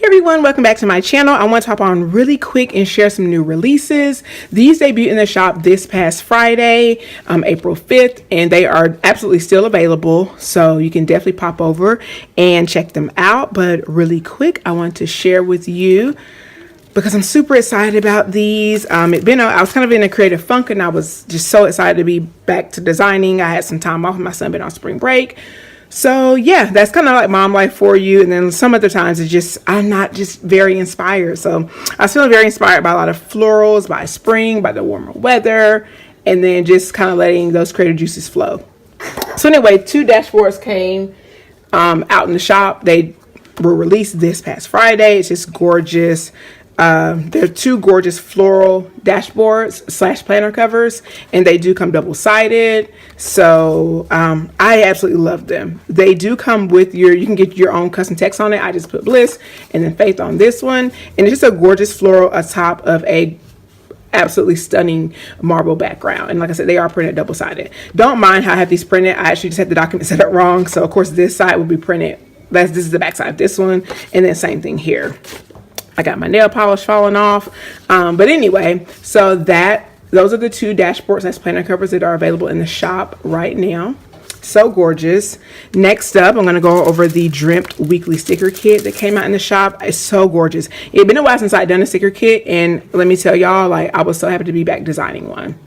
Hey everyone, welcome back to my channel. I want to hop on really quick and share some new releases. These debuted in the shop this past Friday, April 5th, and they are absolutely still available. So you can definitely pop over and check them out. But really quick, I want to share with you because I'm super excited about these. I was kind of in a creative funk and I was just so excited to be back to designing. I had some time off. My son been on spring break. So yeah, that's kind of like mom life for you. And then some other times it's just, I'm not just very inspired. So I was feeling very inspired by a lot of florals, by spring, by the warmer weather, and then just kind of letting those creative juices flow. So anyway, 2 dashboards came out in the shop. They were released this past Friday. It's just gorgeous. They're 2 gorgeous floral dashboards / planner covers, and they do come double-sided. So I absolutely love them. They do come with you can get your own custom text on it. I just put Bliss and then Faith on this one, and it's just a gorgeous floral atop of a absolutely stunning marble background. And like I said, they are printed double-sided. Don't mind how I have these printed. I actually just had the document set up wrong, so of course this side will be printed. This is the back side of this one, and then same thing here. I got my nail polish falling off. But anyway, so those are the 2 dashboards / planner covers that are available in the shop right now. So gorgeous. Next up, I'm going to go over the Dreamt weekly sticker kit that came out in the shop. It's so gorgeous. It's been a while since I'd done a sticker kit, and let me tell y'all, like, I was so happy to be back designing one.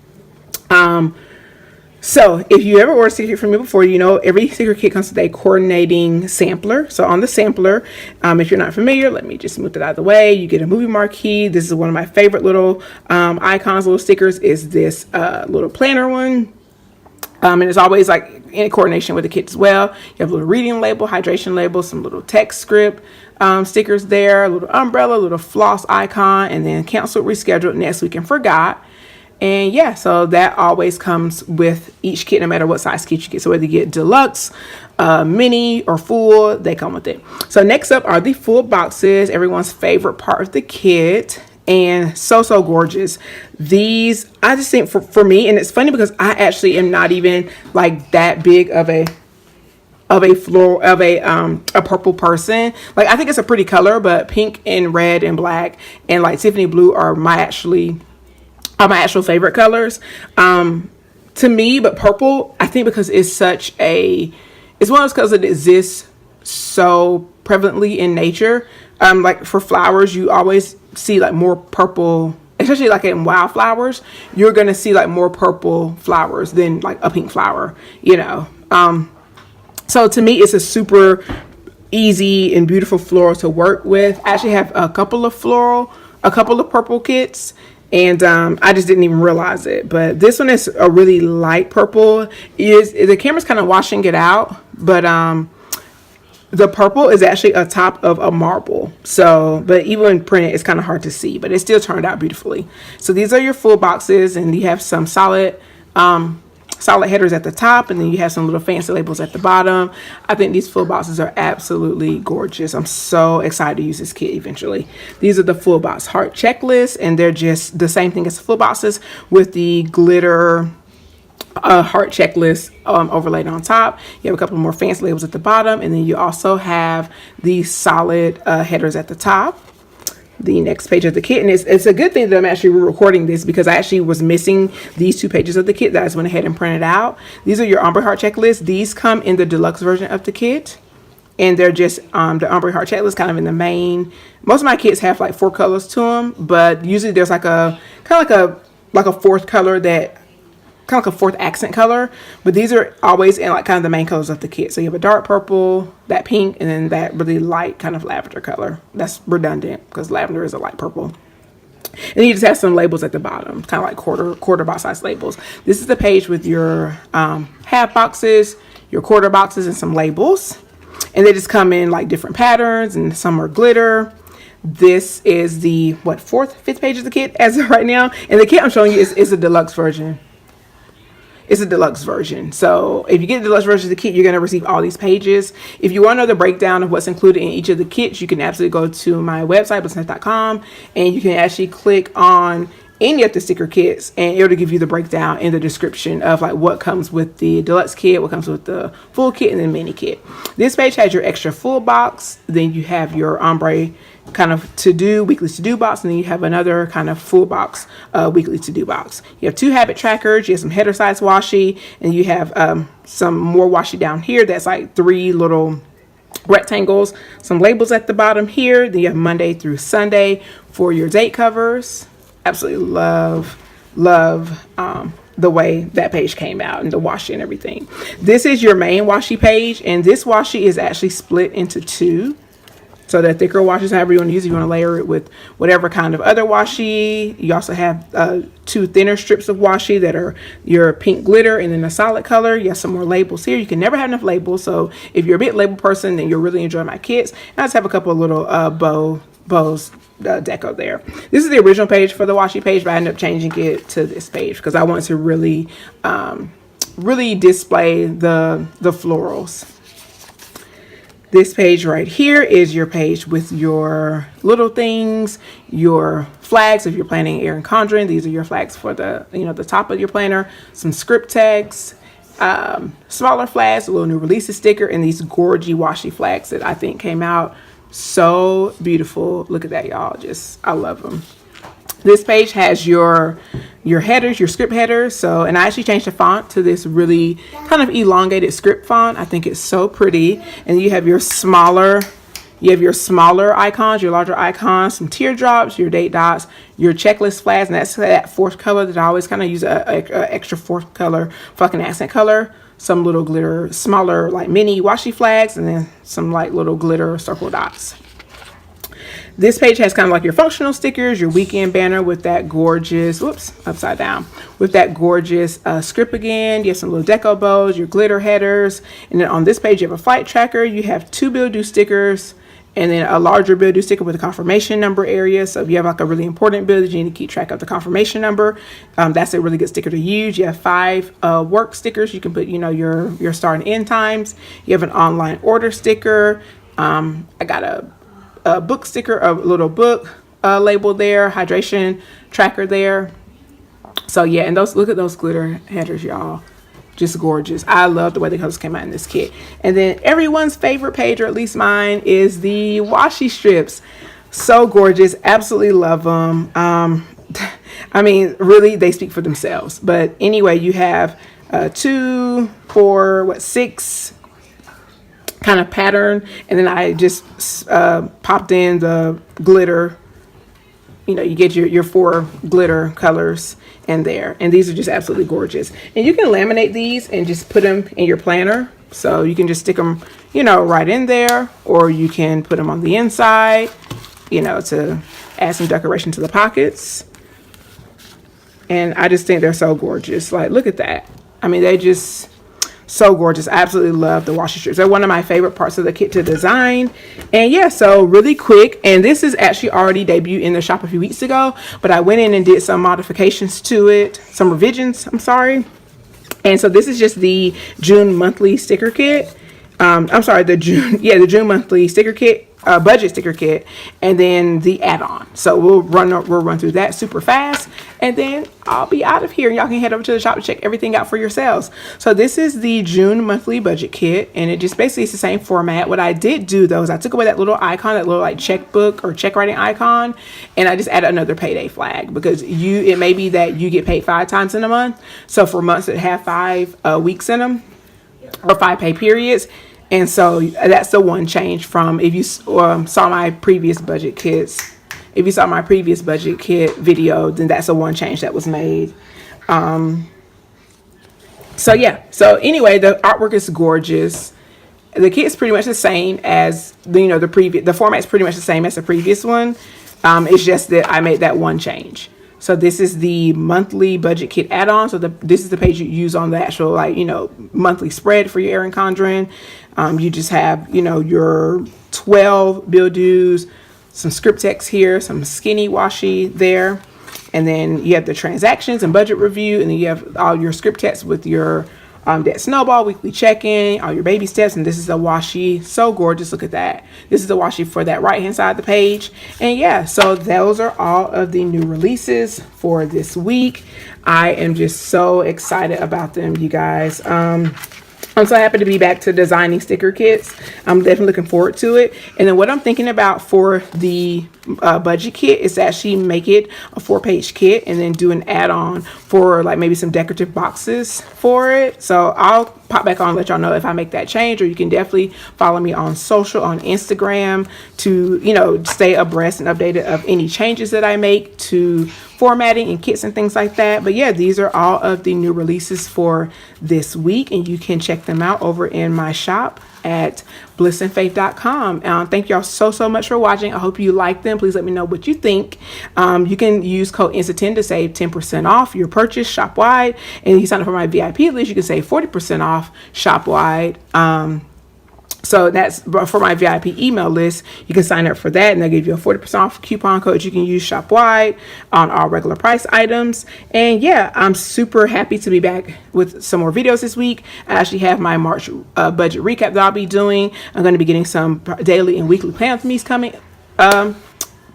So if you ever ordered a sticker kit from me before, you know every sticker kit comes with a coordinating sampler. So on the sampler, if you're not familiar, let me just move it out of the way. You get a movie marquee. This is one of my favorite little icons, little stickers, is this little planner one. And it's always like in coordination with the kit as well. You have a little reading label, hydration label, some little text script stickers there, a little umbrella, a little floss icon, and then canceled, rescheduled, next week, and forgot. And yeah, so that always comes with each kit, no matter what size kit you get. So whether you get deluxe, mini, or full, they come with it. So next up are the full boxes, everyone's favorite part of the kit, and so gorgeous. These, I just think for me, and it's funny because I actually am not even like that big of a purple person. Like, I think it's a pretty color, but pink and red and black and like Tiffany blue are my actual favorite colors to me. But purple, I think because it's one of those colors that exists so prevalently in nature. Like for flowers, you always see like more purple, especially like in wildflowers. You're gonna see like more purple flowers than like a pink flower, you know. So to me, it's a super easy and beautiful floral to work with. I actually have a couple of purple kits, and I just didn't even realize it. But this one is a really light purple. The camera's kind of washing it out, but the purple is actually atop of a marble. So, but even in print, it's kind of hard to see, but it still turned out beautifully. So these are your full boxes, and you have some solid headers at the top, and then you have some little fancy labels at the bottom. I think these full boxes are absolutely gorgeous. I'm so excited to use this kit eventually. These are the full box heart checklist, and they're just the same thing as the full boxes with the glitter heart checklist overlaid on top. You have a couple more fancy labels at the bottom, and then you also have the solid headers at the top. The next page of the kit, and it's a good thing that I'm actually recording this because I actually was missing these 2 pages of the kit that I just went ahead and printed out. These are your ombre heart checklist. These come in the deluxe version of the kit, and they're just the ombre heart checklist kind of in the main. Most of my kits have like 4 colors to them, but usually there's like a kind of like a 4th color, that kind of like a 4th accent color, but these are always in like kind of the main colors of the kit. So you have a dark purple, that pink, and then that really light kind of lavender color. That's redundant because lavender is a light purple. And then you just have some labels at the bottom, kind of like quarter box size labels. This is the page with your half boxes, your quarter boxes, and some labels. And they just come in like different patterns, and some are glitter. This is the 4th, 5th page of the kit as of right now. And the kit I'm showing you is a deluxe version. It's a deluxe version. So if you get the deluxe version of the kit, you're going to receive all these pages. If you want to know the breakdown of what's included in each of the kits, you can absolutely go to my website, blissnet.com, and you can actually click on any of the sticker kits, and it'll give you the breakdown in the description of like what comes with the deluxe kit, what comes with the full kit, and the mini kit. This page has your extra full box. Then you have your ombre kind of weekly to do box, and then you have another kind of full box weekly to do box. You have 2 habit trackers, you have some header size washi, and you have some more washi down here that's like 3 little rectangles, some labels at the bottom here. Then you have Monday through Sunday for your date covers. Absolutely love the way that page came out and the washi and everything. This is your main washi page, and this washi is actually split into 2. So the thicker washi, however you want to use it, you want to layer it with whatever kind of other washi. You also have 2 thinner strips of washi that are your pink glitter and then a solid color. You have some more labels here. You can never have enough labels. So if you're a big label person, then you'll really enjoy my kits. And I just have a couple of little bows deco there. This is the original page for the washi page, but I ended up changing it to this page because I want to really display the florals. This page right here is your page with your little things, your flags if you're planning Erin Condren. These are your flags for the the top of your planner. Some script tags, smaller flags, a little new releases sticker, and these gorgy washi flags that I think came out so beautiful. Look at that, y'all. I love them. This page has your headers, your script headers. So, and I actually changed the font to this really kind of elongated script font. I think it's so pretty. And you have your smaller icons, your larger icons, some teardrops, your date dots, your checklist flags, and that's that 4th color that I always kind of use a extra 4th color for like an accent color. Some little glitter, smaller like mini washi flags, and then some like little glitter circle dots. This page has kind of like your functional stickers, your weekend banner with that gorgeous, upside down, with that gorgeous script again. You have some little deco bows, your glitter headers. And then on this page, you have a flight tracker. You have 2 bill due stickers, and then a larger bill due sticker with a confirmation number area. So if you have like a really important bill that you need to keep track of the confirmation number, that's a really good sticker to use. You have 5 work stickers. You can put, your start and end times. You have an online order sticker. I got a book sticker, a little book label there, hydration tracker there. So yeah, and look at those glitter headers, y'all. Just gorgeous. I love the way the colors came out in this kit. And then everyone's favorite page, or at least mine, is the washi strips. So gorgeous. Absolutely love them. I mean, really, they speak for themselves. But anyway, you have 2, 4, 6 kind of pattern, and then I just popped in the glitter. You get your 4 glitter colors in there, and these are just absolutely gorgeous. And you can laminate these and just put them in your planner, so you can just stick them right in there, or you can put them on the inside to add some decoration to the pockets. And I just think they're so gorgeous. Like, look at that. I mean, they just so gorgeous. I absolutely love the washi strips. They're one of my favorite parts of the kit to design. And yeah, so really quick, and this is actually already debuted in the shop a few weeks ago, but I went in and did some modifications to it, some revisions, I'm sorry. And so this is just the June monthly sticker kit. The June monthly sticker kit, budget sticker kit, and then the add-on. So we'll run through that super fast, and then I'll be out of here. Y'all can head over to the shop to check everything out for yourselves. So this is the June monthly budget kit, and it just basically is the same format. What I did do though is I took away that little icon, that little like checkbook or check writing icon, and I just added another payday flag, because it may be that you get paid 5 times in a month. So for months that have 5 weeks in them, or 5 pay periods. And so that's the one change from if you saw my previous budget kits. If you saw my previous budget kit video, then that's the one change that was made. So yeah. So anyway, the artwork is gorgeous. The kit's pretty much the same as the format's pretty much the same as the previous one. It's just that I made that one change. So this is the monthly budget kit add-on. So this is the page you use on the actual monthly spread for your Erin Condren. You just have your 12 bill dues, some script text here, some skinny washi there, and then you have the transactions and budget review, and then you have all your script text with your that snowball, weekly check-in, all your baby steps, and this is a washi. So gorgeous. Look at that. This is the washi for that right hand side of the page. And yeah, so those are all of the new releases for this week. I am just so excited about them, you guys. I'm so happy to be back to designing sticker kits. I'm definitely looking forward to it. And then what I'm thinking about for the budget kit is to actually make it a 4-page kit and then do an add-on for like maybe some decorative boxes for it. So I'll pop back on and let y'all know if I make that change, or you can definitely follow me on social, on Instagram, to, you know, stay abreast and updated of any changes that I make to formatting and kits and things like that. But yeah, these are all of the new releases for this week, and you can check them out over in my shop at blissandfaith.com. Thank y'all so much for watching. I hope you like them. Please let me know what you think. You can use code INSTA10 to save 10% off your purchase shop wide, and if you sign up for my VIP list, you can save 40% off shop wide. So that's for my VIP email list. You can sign up for that, and they'll give you a 40% off coupon code you can use shop wide on all regular price items. And yeah, I'm super happy to be back with some more videos this week. I actually have my March budget recap that I'll be doing. I'm going to be getting some daily and weekly plan with me's coming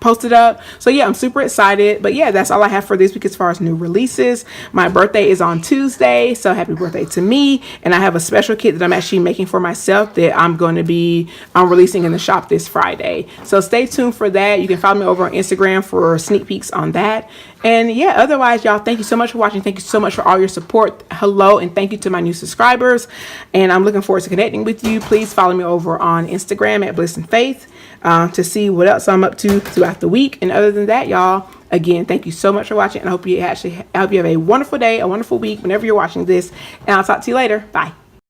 posted up. So yeah, I'm super excited. But yeah, that's all I have for this week as far as new releases. My birthday is on Tuesday, so happy birthday to me. And I have a special kit that I'm actually making for myself that I'm going to be releasing in the shop this Friday. So stay tuned for that. You can follow me over on Instagram for sneak peeks on that. And yeah, otherwise, y'all, thank you so much for watching. Thank you so much for all your support. Hello, and thank you to my new subscribers. And I'm looking forward to connecting with you. Please follow me over on Instagram at Bliss and Faith to see what else I'm up to throughout the week. And other than that, y'all, again, thank you so much for watching. And I hope you have a wonderful day, a wonderful week whenever you're watching this. And I'll talk to you later. Bye.